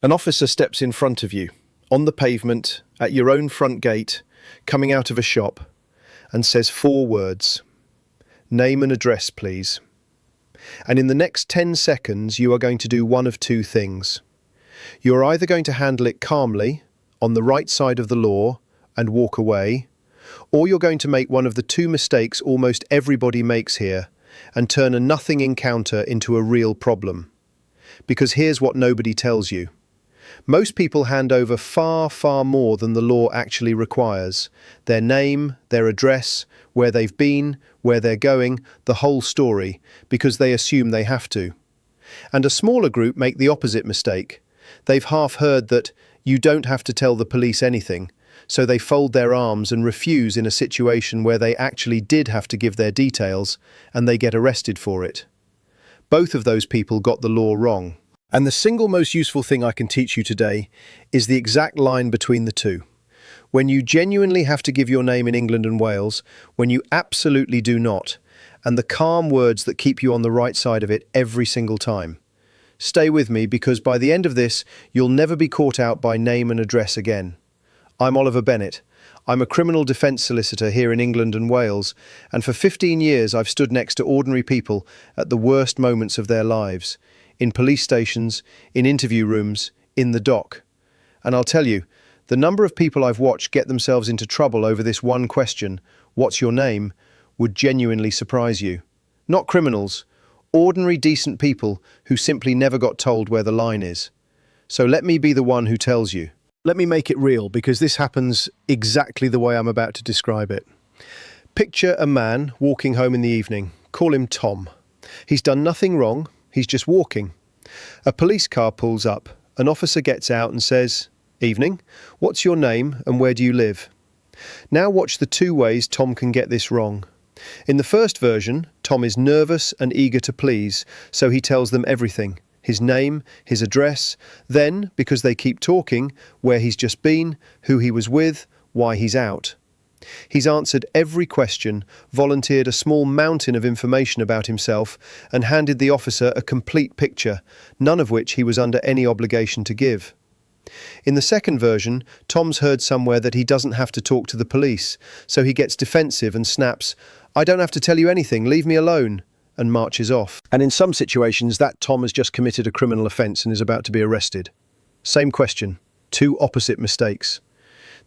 An officer steps in front of you, on the pavement, at your own front gate, coming out of a shop, and says 4 words. Name and address, please. And in the next 10 seconds, you are going to do one of 2 things. You're either going to handle it calmly, on the right side of the law, and walk away, or you're going to make one of the 2 mistakes almost everybody makes here, and turn a nothing encounter into a real problem. Because here's what nobody tells you. Most people hand over far, far more than the law actually requires. Their name, their address, where they've been, where they're going, the whole story, because they assume they have to. And a smaller group make the opposite mistake. They've half heard that you don't have to tell the police anything, so they fold their arms and refuse in a situation where they actually did have to give their details, and they get arrested for it. Both of those people got the law wrong. And the single most useful thing I can teach you today is the exact line between the 2. When you genuinely have to give your name in England and Wales, when you absolutely do not, and the calm words that keep you on the right side of it every single time. Stay with me, because by the end of this, you'll never be caught out by name and address again. I'm Oliver Bennett. I'm a criminal defence solicitor here in England and Wales, and for 15 years I've stood next to ordinary people at the worst moments of their lives. In police stations, in interview rooms, in the dock. And I'll tell you, the number of people I've watched get themselves into trouble over this one question, what's your name, would genuinely surprise you. Not criminals, ordinary decent people who simply never got told where the line is. So let me be the one who tells you. Let me make it real, because this happens exactly the way I'm about to describe it. Picture a man walking home in the evening. Call him Tom. He's done nothing wrong. He's just walking. A police car pulls up. An officer gets out and says, "Evening, what's your name and where do you live?" Now watch the 2 ways Tom can get this wrong. In the first version, Tom is nervous and eager to please, so he tells them everything. His name, his address, then, because they keep talking, where he's just been, who he was with, why he's out. He's answered every question, volunteered a small mountain of information about himself, and handed the officer a complete picture, none of which he was under any obligation to give. In the second version, Tom's heard somewhere that he doesn't have to talk to the police, so he gets defensive and snaps, "I don't have to tell you anything, leave me alone," and marches off. And in some situations, that Tom has just committed a criminal offence and is about to be arrested. Same question, 2 opposite mistakes.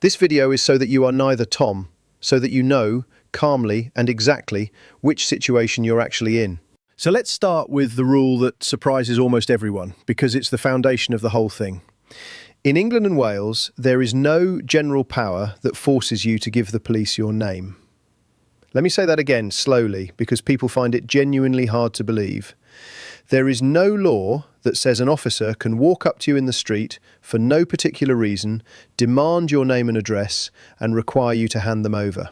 This video is so that you are neither Tom, so that you know, calmly and exactly, which situation you're actually in. So let's start with the rule that surprises almost everyone, because it's the foundation of the whole thing. In England and Wales, there is no general power that forces you to give the police your name. Let me say that again slowly, because people find it genuinely hard to believe. There is no law that says an officer can walk up to you in the street for no particular reason, demand your name and address, and require you to hand them over.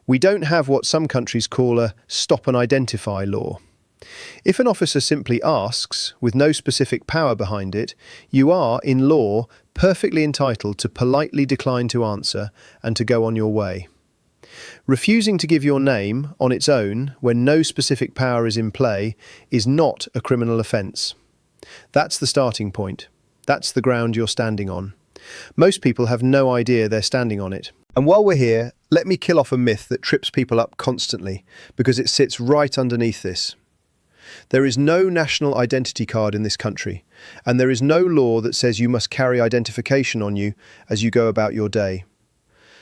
We don't have what some countries call a stop and identify law. If an officer simply asks, with no specific power behind it, you are, in law, perfectly entitled to politely decline to answer and to go on your way. Refusing to give your name on its own when no specific power is in play is not a criminal offence. That's the starting point. That's the ground you're standing on. Most people have no idea they're standing on it. And while we're here, let me kill off a myth that trips people up constantly, because it sits right underneath this. There is no national identity card in this country, and there is no law that says you must carry identification on you as you go about your day.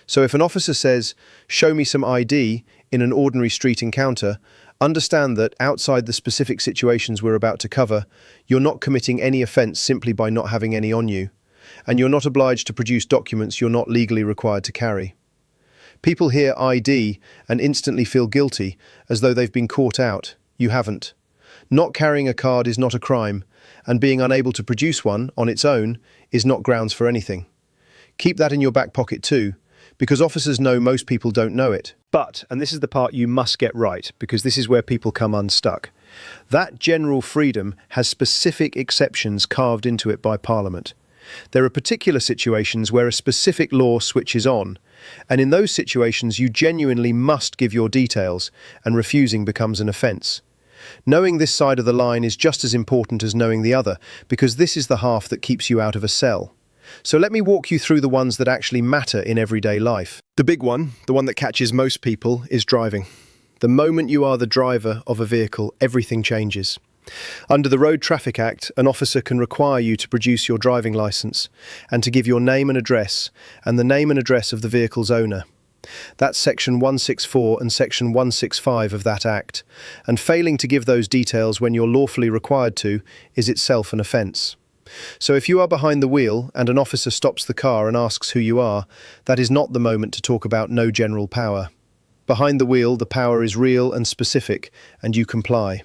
So if an officer says, "Show me some ID," in an ordinary street encounter, understand that outside the specific situations we're about to cover, you're not committing any offence simply by not having any on you, and you're not obliged to produce documents you're not legally required to carry. People hear ID and instantly feel guilty, as though they've been caught out. You haven't. Not carrying a card is not a crime, and being unable to produce one on its own is not grounds for anything. Keep that in your back pocket too, because officers know most people don't know it. But, and this is the part you must get right, because this is where people come unstuck, that general freedom has specific exceptions carved into it by Parliament. There are particular situations where a specific law switches on, and in those situations you genuinely must give your details, and refusing becomes an offence. Knowing this side of the line is just as important as knowing the other, because this is the half that keeps you out of a cell. So let me walk you through the ones that actually matter in everyday life. The big one, the one that catches most people, is driving. The moment you are the driver of a vehicle, everything changes. Under the Road Traffic Act, an officer can require you to produce your driving licence and to give your name and address, and the name and address of the vehicle's owner. That's Section 164 and Section 165 of that Act, and failing to give those details when you're lawfully required to is itself an offence. So if you are behind the wheel and an officer stops the car and asks who you are, that is not the moment to talk about no general power. Behind the wheel, the power is real and specific, and you comply.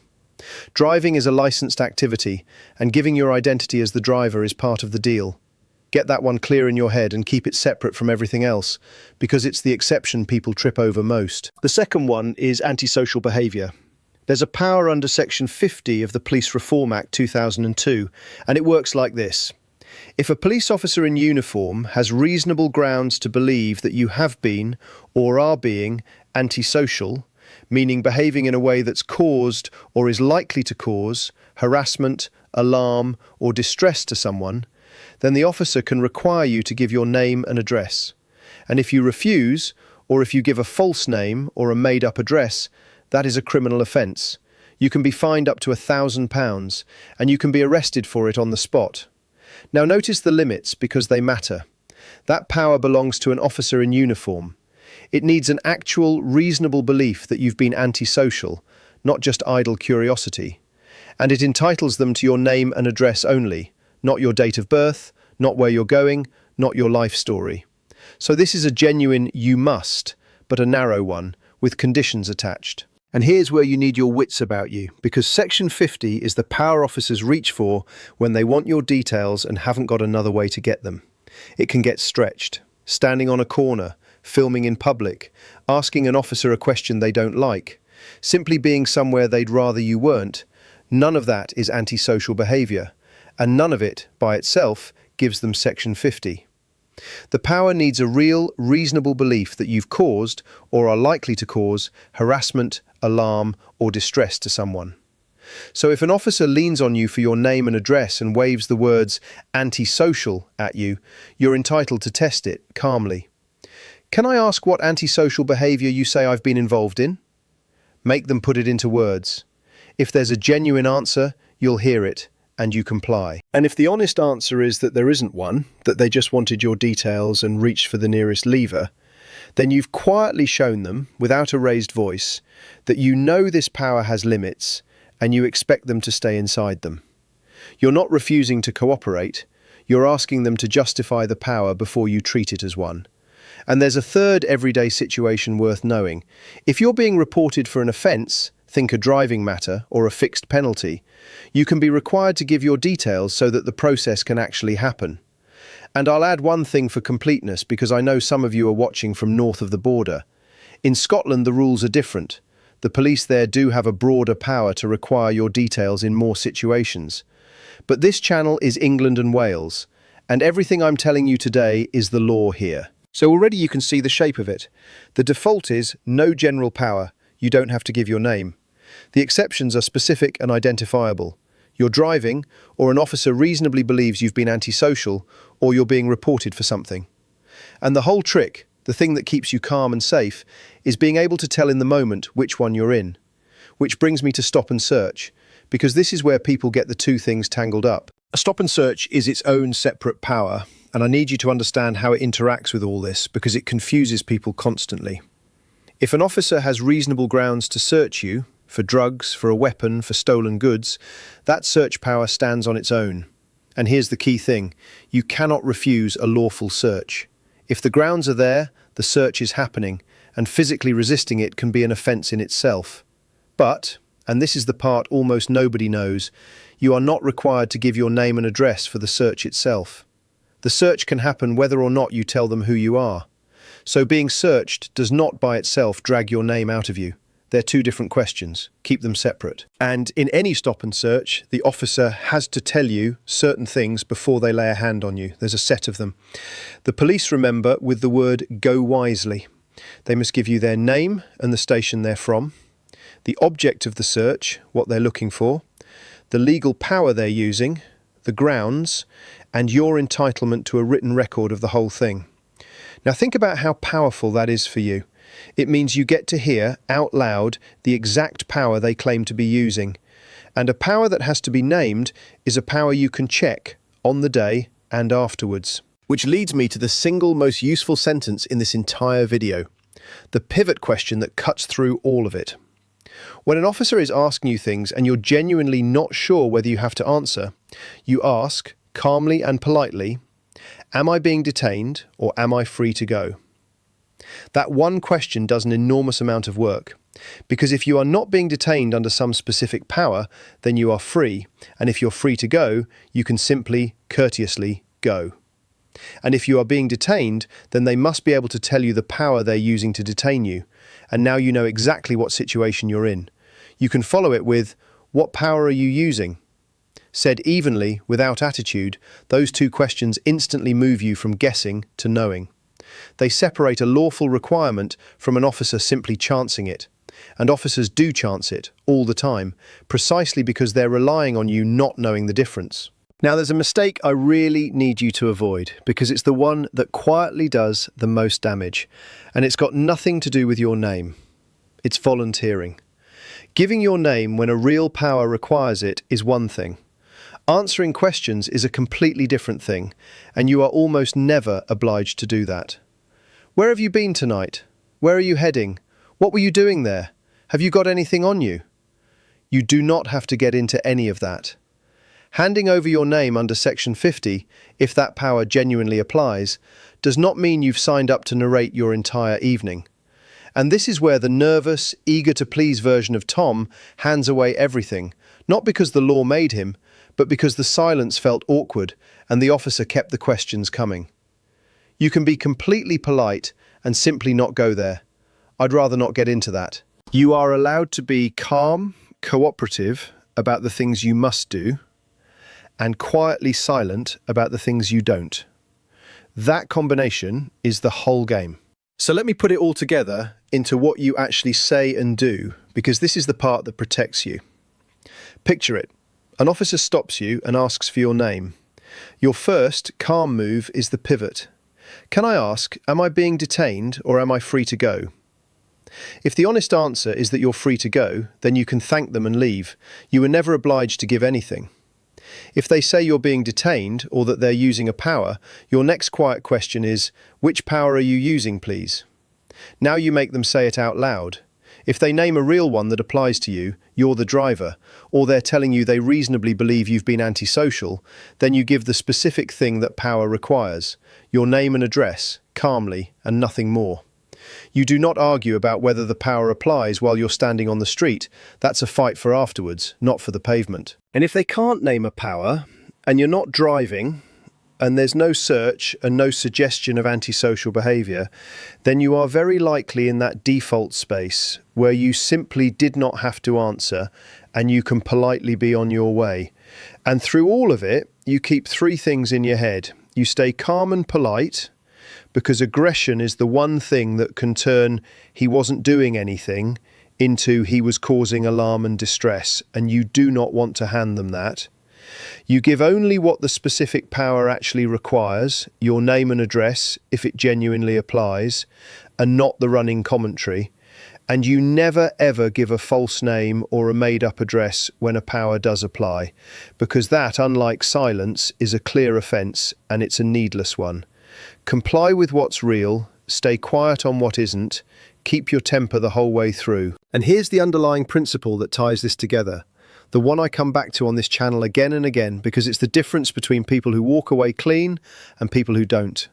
Driving is a licensed activity, and giving your identity as the driver is part of the deal. Get that one clear in your head and keep it separate from everything else, because it's the exception people trip over most. The second one is antisocial behaviour. There's a power under Section 50 of the Police Reform Act 2002, and it works like this. If a police officer in uniform has reasonable grounds to believe that you have been or are being antisocial, meaning behaving in a way that's caused or is likely to cause harassment, alarm, or distress to someone, then the officer can require you to give your name and address. And if you refuse, or if you give a false name or a made-up address, that is a criminal offence. You can be fined up to £1,000, and you can be arrested for it on the spot. Now notice the limits, because they matter. That power belongs to an officer in uniform. It needs an actual, reasonable belief that you've been antisocial, not just idle curiosity. And it entitles them to your name and address only, not your date of birth, not where you're going, not your life story. So this is a genuine you must, but a narrow one, with conditions attached. And here's where you need your wits about you, because Section 50 is the power officers reach for when they want your details and haven't got another way to get them. It can get stretched. Standing on a corner, filming in public, asking an officer a question they don't like, simply being somewhere they'd rather you weren't. None of that is antisocial behaviour, and none of it, by itself, gives them Section 50. The power needs a real, reasonable belief that you've caused, or are likely to cause, harassment, alarm, or distress to someone. So if an officer leans on you for your name and address and waves the words antisocial at you, you're entitled to test it calmly. Can I ask what antisocial behaviour you say I've been involved in? Make them put it into words. If there's a genuine answer, you'll hear it, and you comply. And if the honest answer is that there isn't one, that they just wanted your details and reached for the nearest lever, then you've quietly shown them, without a raised voice, that you know this power has limits, and you expect them to stay inside them. You're not refusing to cooperate, you're asking them to justify the power before you treat it as one. And there's a third everyday situation worth knowing. If you're being reported for an offence, think a driving matter or a fixed penalty, you can be required to give your details so that the process can actually happen. And I'll add one thing for completeness, because I know some of you are watching from north of the border. In Scotland, the rules are different. The police there do have a broader power to require your details in more situations. But this channel is England and Wales, and everything I'm telling you today is the law here. So already you can see the shape of it. The default is no general power. You don't have to give your name. The exceptions are specific and identifiable. You're driving, or an officer reasonably believes you've been antisocial, or you're being reported for something. And the whole trick, the thing that keeps you calm and safe, is being able to tell in the moment which one you're in. Which brings me to stop and search, because this is where people get the two things tangled up. A stop and search is its own separate power, and I need you to understand how it interacts with all this, because it confuses people constantly. If an officer has reasonable grounds to search you, for drugs, for a weapon, for stolen goods, that search power stands on its own. And here's the key thing: you cannot refuse a lawful search. If the grounds are there, the search is happening, and physically resisting it can be an offence in itself. But, and this is the part almost nobody knows, you are not required to give your name and address for the search itself. The search can happen whether or not you tell them who you are. So being searched does not by itself drag your name out of you. They're two different questions. Keep them separate. And in any stop and search, the officer has to tell you certain things before they lay a hand on you. There's a set of them. The police remember with the word "go wisely." They must give you their name and the station they're from. the object of the search, what they're looking for, the legal power they're using, the grounds, and your entitlement to a written record of the whole thing. Now think about how powerful that is for you. It means you get to hear out loud the exact power they claim to be using. And a power that has to be named is a power you can check on the day and afterwards. Which leads me to the single most useful sentence in this entire video. The pivot question that cuts through all of it. When an officer is asking you things and you're genuinely not sure whether you have to answer, you ask, calmly and politely, am I being detained or am I free to go? That one question does an enormous amount of work, because if you are not being detained under some specific power, then you are free, and if you're free to go, you can simply, courteously go. And if you are being detained, then they must be able to tell you the power they're using to detain you, and now you know exactly what situation you're in. You can follow it with, what power are you using? Said evenly, without attitude, those two questions instantly move you from guessing to knowing. They separate a lawful requirement from an officer simply chancing it. And officers do chance it, all the time, precisely because they're relying on you not knowing the difference. Now there's a mistake I really need you to avoid, because it's the one that quietly does the most damage, and it's got nothing to do with your name. It's volunteering. Giving your name when a real power requires it is one thing. Answering questions is a completely different thing, and you are almost never obliged to do that. Where have you been tonight? Where are you heading? What were you doing there? Have you got anything on you? You do not have to get into any of that. Handing over your name under Section 50, if that power genuinely applies, does not mean you've signed up to narrate your entire evening. And this is where the nervous, eager-to-please version of Tom hands away everything, not because the law made him, but because the silence felt awkward and the officer kept the questions coming. You can be completely polite and simply not go there. I'd rather not get into that. You are allowed to be calm, cooperative about the things you must do, and quietly silent about the things you don't. That combination is the whole game. So let me put it all together into what you actually say and do, because this is the part that protects you. Picture it. An officer stops you and asks for your name. Your first, calm move is the pivot. Can I ask, am I being detained or am I free to go? If the honest answer is that you're free to go, then you can thank them and leave. You are never obliged to give anything. If they say you're being detained or that they're using a power, your next quiet question is, which power are you using, please? Now you make them say it out loud. If they name a real one that applies to you, you're the driver, or they're telling you they reasonably believe you've been antisocial, then you give the specific thing that power requires, your name and address, calmly, and nothing more. You do not argue about whether the power applies while you're standing on the street. That's a fight for afterwards, not for the pavement. And if they can't name a power, and you're not driving, and there's no search and no suggestion of antisocial behaviour, then you are very likely in that default space where you simply did not have to answer and you can politely be on your way. And through all of it, you keep three things in your head. You stay calm and polite, because aggression is the one thing that can turn he wasn't doing anything into he was causing alarm and distress, and you do not want to hand them that. You give only what the specific power actually requires, your name and address, if it genuinely applies, and not the running commentary. And you never ever give a false name or a made-up address when a power does apply, because that, unlike silence, is a clear offence and it's a needless one. Comply with what's real, stay quiet on what isn't, keep your temper the whole way through. And here's the underlying principle that ties this together. The one I come back to on this channel again and again, because it's the difference between people who walk away clean and people who don't.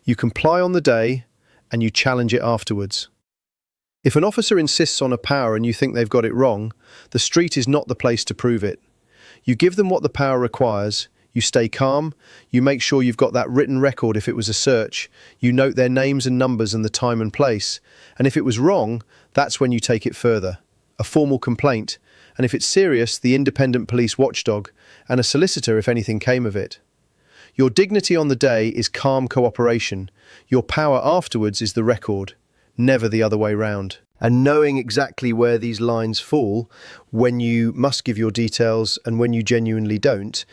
You comply on the day and you challenge it afterwards. If an officer insists on a power and you think they've got it wrong, the street is not the place to prove it. You give them what the power requires, you stay calm, you make sure you've got that written record if it was a search, you note their names and numbers and the time and place, and if it was wrong, that's when you take it further. A formal complaint, and if it's serious, the independent police watchdog, and a solicitor if anything came of it. Your dignity on the day is calm cooperation. Your power afterwards is the record, never the other way round. And knowing exactly where these lines fall, when you must give your details and when you genuinely don't,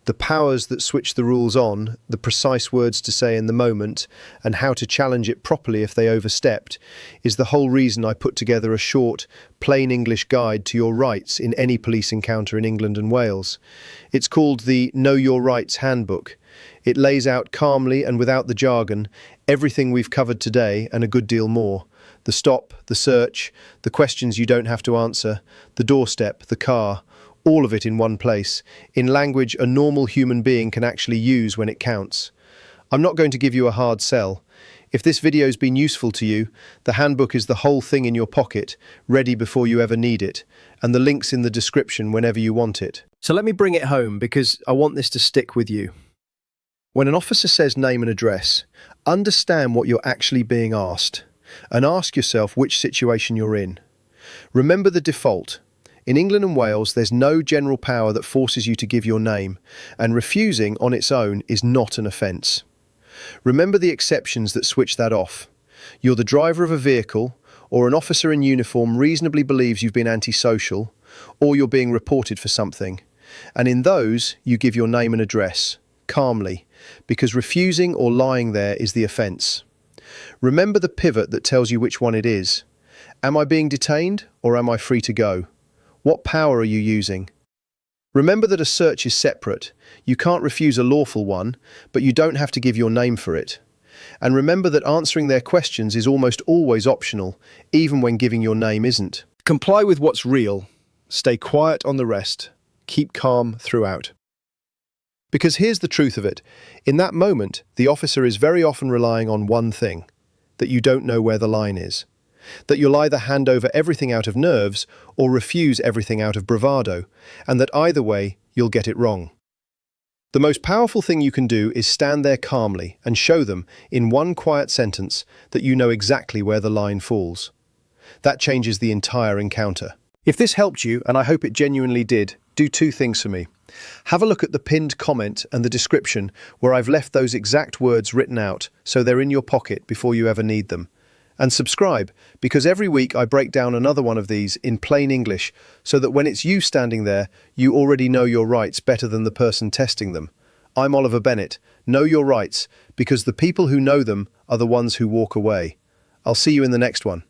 the powers that switch the rules on, the precise words to say in the moment, and how to challenge it properly if they overstepped, is the whole reason I put together a short, plain English guide to your rights in any police encounter in England and Wales. It's called the Know Your Rights Handbook. It lays out calmly and without the jargon everything we've covered today and a good deal more. The stop, the search, the questions you don't have to answer, the doorstep, the car, all of it in one place, in language a normal human being can actually use when it counts. I'm not going to give you a hard sell. If this video's been useful to you, the handbook is the whole thing in your pocket, ready before you ever need it, and the link's in the description whenever you want it. So let me bring it home because I want this to stick with you. When an officer says name and address, understand what you're actually being asked, and ask yourself which situation you're in. Remember the default. In England and Wales, there's no general power that forces you to give your name, and refusing on its own is not an offence. Remember the exceptions that switch that off. You're the driver of a vehicle, or an officer in uniform reasonably believes you've been antisocial, or you're being reported for something. And in those, you give your name and address, calmly, because refusing or lying there is the offence. Remember the pivot that tells you which one it is. Am I being detained, or am I free to go? What power are you using? Remember that a search is separate. You can't refuse a lawful one, but you don't have to give your name for it. And remember that answering their questions is almost always optional, even when giving your name isn't. Comply with what's real. Stay quiet on the rest. Keep calm throughout. Because here's the truth of it. In that moment, the officer is very often relying on one thing, that you don't know where the line is. That you'll either hand over everything out of nerves or refuse everything out of bravado, and that either way, you'll get it wrong. The most powerful thing you can do is stand there calmly and show them, in one quiet sentence, that you know exactly where the line falls. That changes the entire encounter. If this helped you, and I hope it genuinely did, do two things for me. Have a look at the pinned comment and the description where I've left those exact words written out so they're in your pocket before you ever need them. And subscribe, because every week I break down another one of these in plain English so that when it's you standing there, you already know your rights better than the person testing them. I'm Oliver Bennett. Know your rights, because the people who know them are the ones who walk away. I'll see you in the next one.